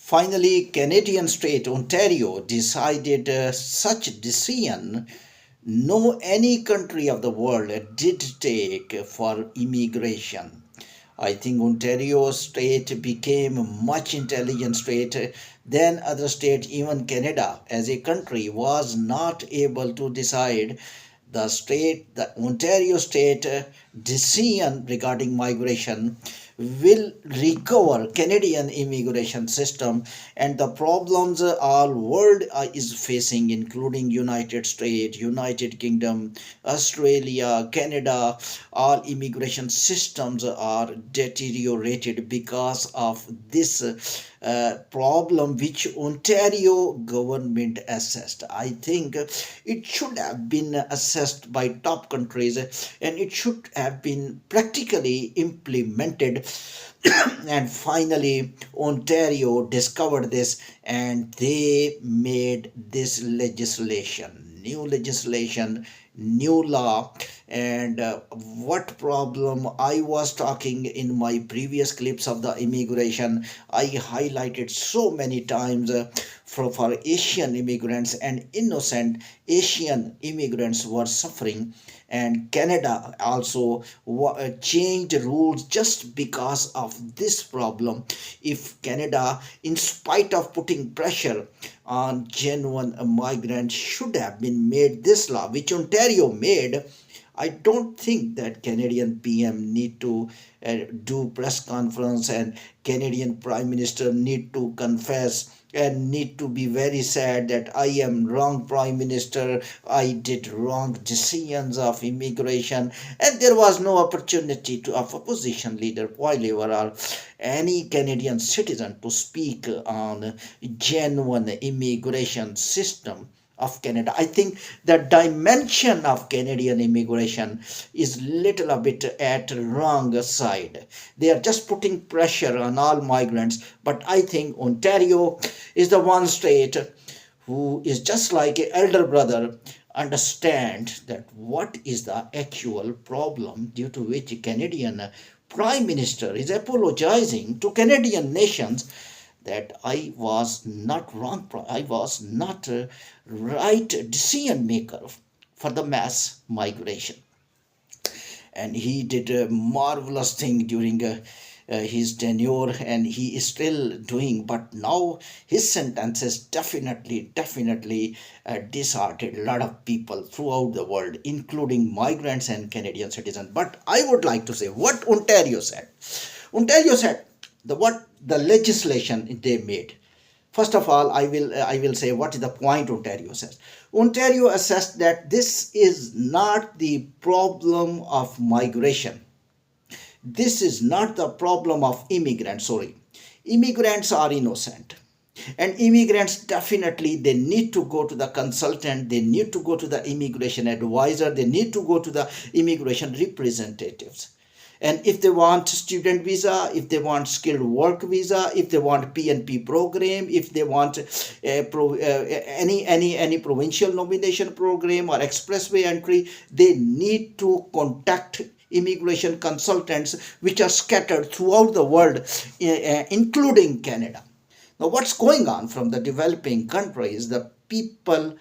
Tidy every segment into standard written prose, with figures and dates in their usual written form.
Finally, Canadian state Ontario decided such decision no any country of the world did take for immigration. I think Ontario state became a much intelligent state than other states. Even Canada as a country was not able to decide the Ontario state decision regarding migration will recover Canadian immigration system and the problems our world is facing, including United States, United Kingdom, Australia, Canada. All immigration systems are deteriorated because of this problem which Ontario government assessed. I think it should have been assessed by top countries and it should have been practically implemented. And finally, Ontario discovered this and they made this new legislation, new law. And what problem I was talking in my previous clips of the immigration, I highlighted so many times for Asian immigrants and innocent Asian immigrants were suffering. And Canada also changed rules just because of this problem. If Canada, in spite of putting pressure on genuine migrants, should have been made this law, which Ontario made, I don't think that Canadian PM need to do press conference and Canadian Prime Minister need to confess and need to be very sad that I am wrong Prime Minister, I did wrong decisions of immigration, and there was no opportunity to of opposition leader whatever or any Canadian citizen to speak on genuine immigration system of Canada. I think the dimension of Canadian immigration is little a bit at wrong side. They are just putting pressure on all migrants, but I think Ontario is the one state who is just like an elder brother understand that what is the actual problem due to which Canadian Prime Minister is apologizing to Canadian nations that I was not wrong, I was not a right decision maker for the mass migration. And he did a marvelous thing during his tenure and he is still doing, but now his sentences definitely disheartened a lot of people throughout the world, including migrants and Canadian citizens. But I would like to say what Ontario said the what the legislation they made. First of all, I will say what is the point Ontario says. Ontario assessed that this is not the problem of migration. This is not the problem of immigrants. Sorry, immigrants are innocent. And immigrants definitely they need to go to the consultant, they need to go to the immigration advisor, they need to go to the immigration representatives. And if they want student visa, if they want skilled work visa, if they want PNP program, if they want any provincial nomination program or expressway entry, they need to contact immigration consultants which are scattered throughout the world, including Canada. Now, what's going on from the developing countries? The people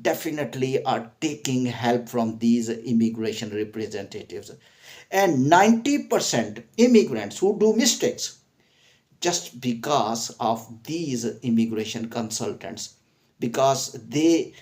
definitely are taking help from these immigration representatives. And 90% immigrants who do mistakes just because of these immigration consultants, because they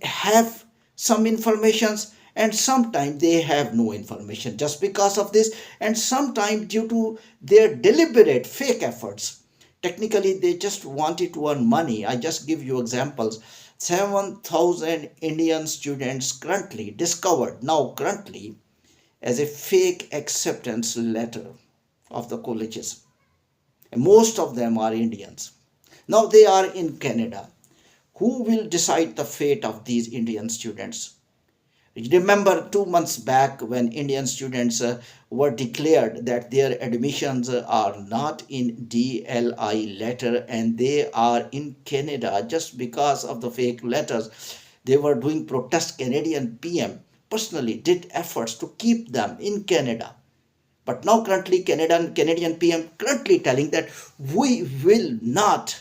have some informations and sometimes they have no information just because of this, and sometimes due to their deliberate fake efforts. Technically they just wanted to earn money. I just give you examples. 7,000 Indian students currently discovered now currently as a fake acceptance letter of the colleges. And most of them are Indians. Now they are in Canada. Who will decide the fate of these Indian students? Remember 2 months back when Indian students were declared that their admissions are not in DLI letter and they are in Canada just because of the fake letters. They were doing protest. Canadian PM personally did efforts to keep them in Canada. But now currently Canadian PM currently telling that we will not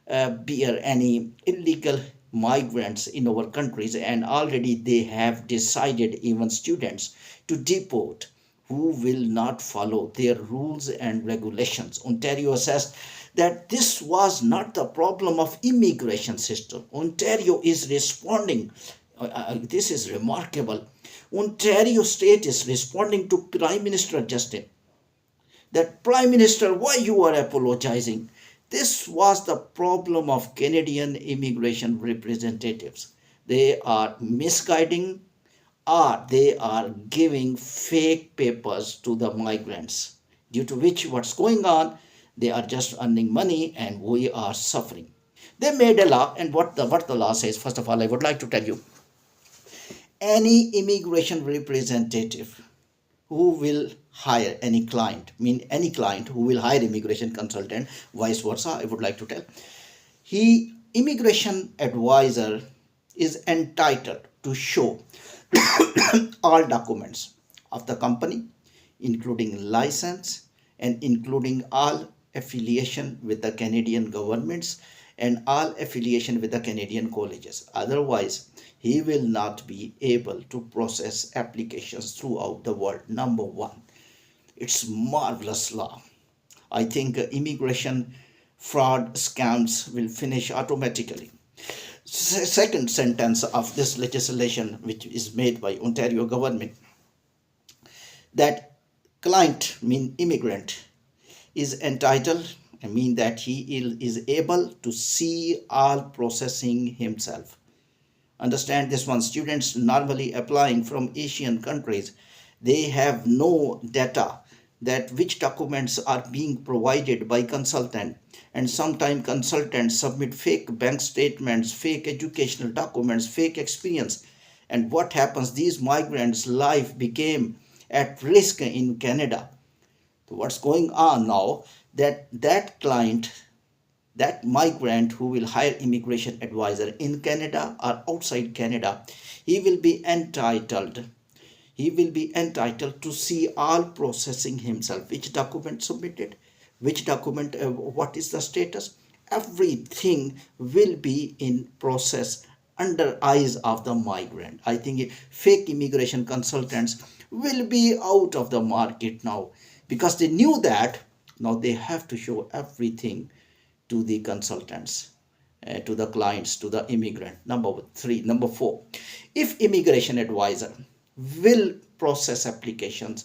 bear any illegal migrants in our countries, and already they have decided even students to deport who will not follow their rules and regulations. Ontario says that this was not the problem of immigration system. Ontario is responding. This is remarkable. Ontario state is responding to Prime Minister Justin that Prime Minister, why you are apologizing? This was the problem of Canadian immigration representatives. They are misguiding or they are giving fake papers to the migrants, due to which what's going on, they are just earning money and we are suffering. They made a law, and what the law says, first of all, I would like to tell you, any immigration representative who will hire any client, mean any client who will hire immigration consultant, vice versa, I would like to tell, he immigration advisor is entitled to show all documents of the company, including license and including all affiliation with the Canadian governments and all affiliation with the Canadian colleges. Otherwise, he will not be able to process applications throughout the world. Number one, it's marvelous law. I think immigration fraud scams will finish automatically. Second sentence of this legislation, which is made by Ontario government, that client, mean immigrant, is entitled, I mean that he is able to see all processing himself. Understand this one, students normally applying from Asian countries, they have no data that which documents are being provided by consultant, and sometimes consultants submit fake bank statements, fake educational documents, fake experience. And what happens, these migrants life became at risk in Canada. So what's going on now, that client, that migrant who will hire immigration advisor in Canada or outside Canada, he will be entitled to see all processing himself, which document submitted, which document, what is the status, everything will be in process under eyes of the migrant. I think fake immigration consultants will be out of the market now, because they knew that now they have to show everything to the consultants, to the clients, to the immigrant. Number four, if immigration advisor will process application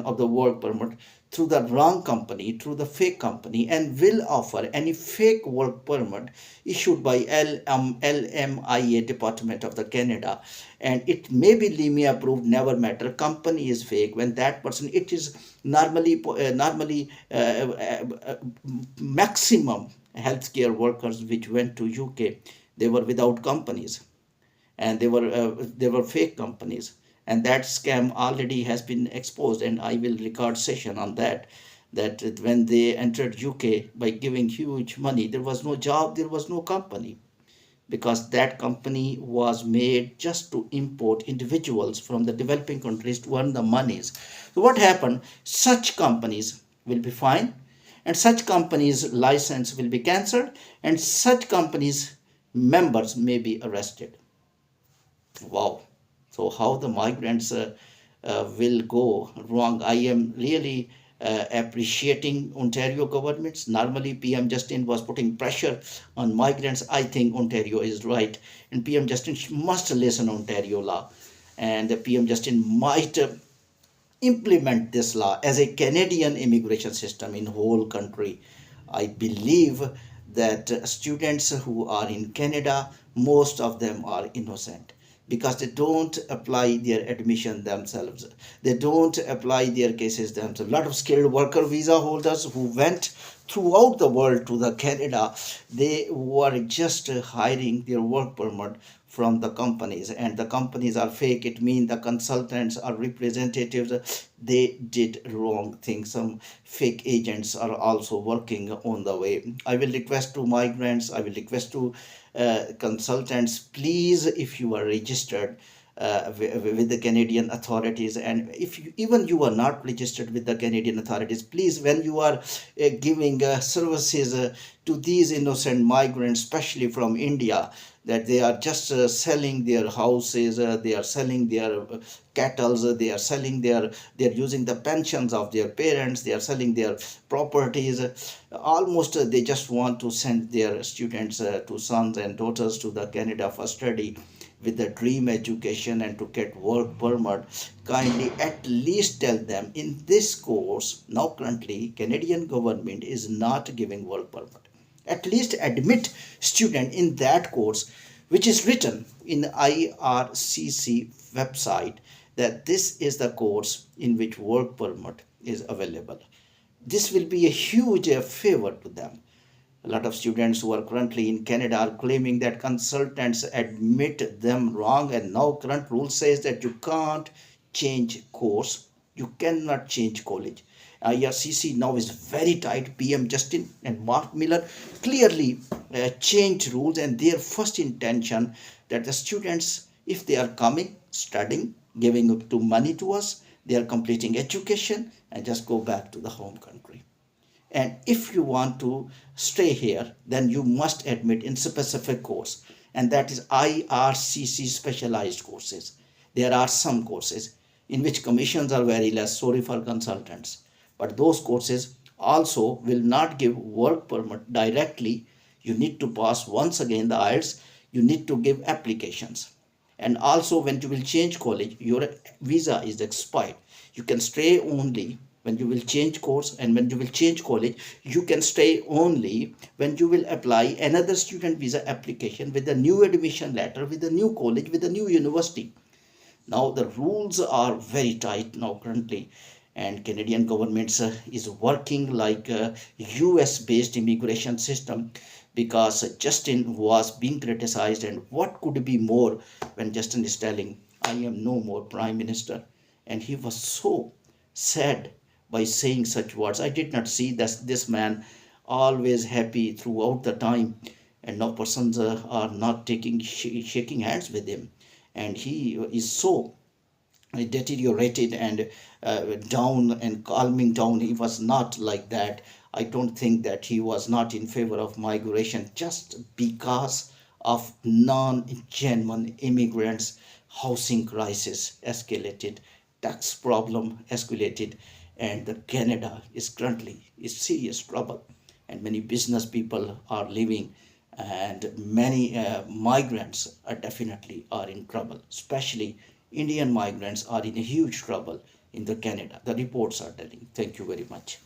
of the work permit through the wrong company, through the fake company, and will offer any fake work permit issued by LMIA Department of the Canada, and it may be LIMI approved, never matter, company is fake, when that person, it is normally maximum healthcare workers which went to UK, they were without companies, and they were fake companies, and that scam already has been exposed, and I will record session on that when they entered UK by giving huge money, there was no job, there was no company, because that company was made just to import individuals from the developing countries to earn the monies. So what happened, such companies will be fined, and such companies license will be cancelled, and such companies members may be arrested. Wow. So how the migrants will go wrong? I am really appreciating Ontario governments. Normally PM Justin was putting pressure on migrants. I think Ontario is right, and PM Justin must listen Ontario law, and the PM Justin might implement this law as a Canadian immigration system in whole country. I believe that students who are in Canada, most of them are innocent, because they don't apply their admission themselves. They don't apply their cases themselves. A lot of skilled worker visa holders who went throughout the world to the Canada, they were just hiring their work permit from the companies, and the companies are fake. It means the consultants are representatives, they did wrong things. Some fake agents are also working on the way. I will request to migrants, I will request to consultants, please, if you are registered, with the Canadian authorities. And if you, even you are not registered with the Canadian authorities, please, when you are giving services to these innocent migrants, especially from India, that they are just selling their houses, they are selling their cattle, they are selling their, they are using the pensions of their parents, they are selling their properties. Almost they just want to send their students to sons and daughters to the Canada for study with the dream education and to get work permit. Kindly at least tell them in this course, now currently Canadian government is not giving work permit. At least admit student in that course, which is written in IRCC website, that this is the course in which work permit is available. This will be a huge favor to them. A lot of students who are currently in Canada are claiming that consultants admit them wrong, and now current rule says that you can't change course, you cannot change college. IRCC now is very tight. PM Justin and Mark Miller clearly changed rules, and their first intention that the students, if they are coming, studying, giving up to money to us, they are completing education and just go back to the home country. And if you want to stay here, then you must admit in specific course, and that is IRCC specialized courses. There are some courses in which commissions are very less, sorry for consultants, but those courses also will not give work permit directly. You need to pass once again the IELTS, you need to give applications. And also when you will change college, your visa is expired. You can stay only when you will change course, and when you will change college, you can stay only when you will apply another student visa application with a new admission letter, with a new college, with a new university. Now the rules are very tight now currently, and Canadian government is working like a US based immigration system, because Justin was being criticized. And what could be more when Justin is telling, I am no more prime minister, and he was so sad by saying such words. I did not see that this man always happy throughout the time, and now persons are not taking shaking hands with him, and he is so deteriorated and down and calming down. He was not like that. I don't think that he was not in favor of migration just because of non-genuine immigrants. Housing crisis escalated, tax problem escalated, and the Canada is currently in serious trouble, and many business people are leaving, and many migrants are definitely are in trouble, especially Indian migrants are in a huge trouble in the Canada. The reports are telling. Thank you very much.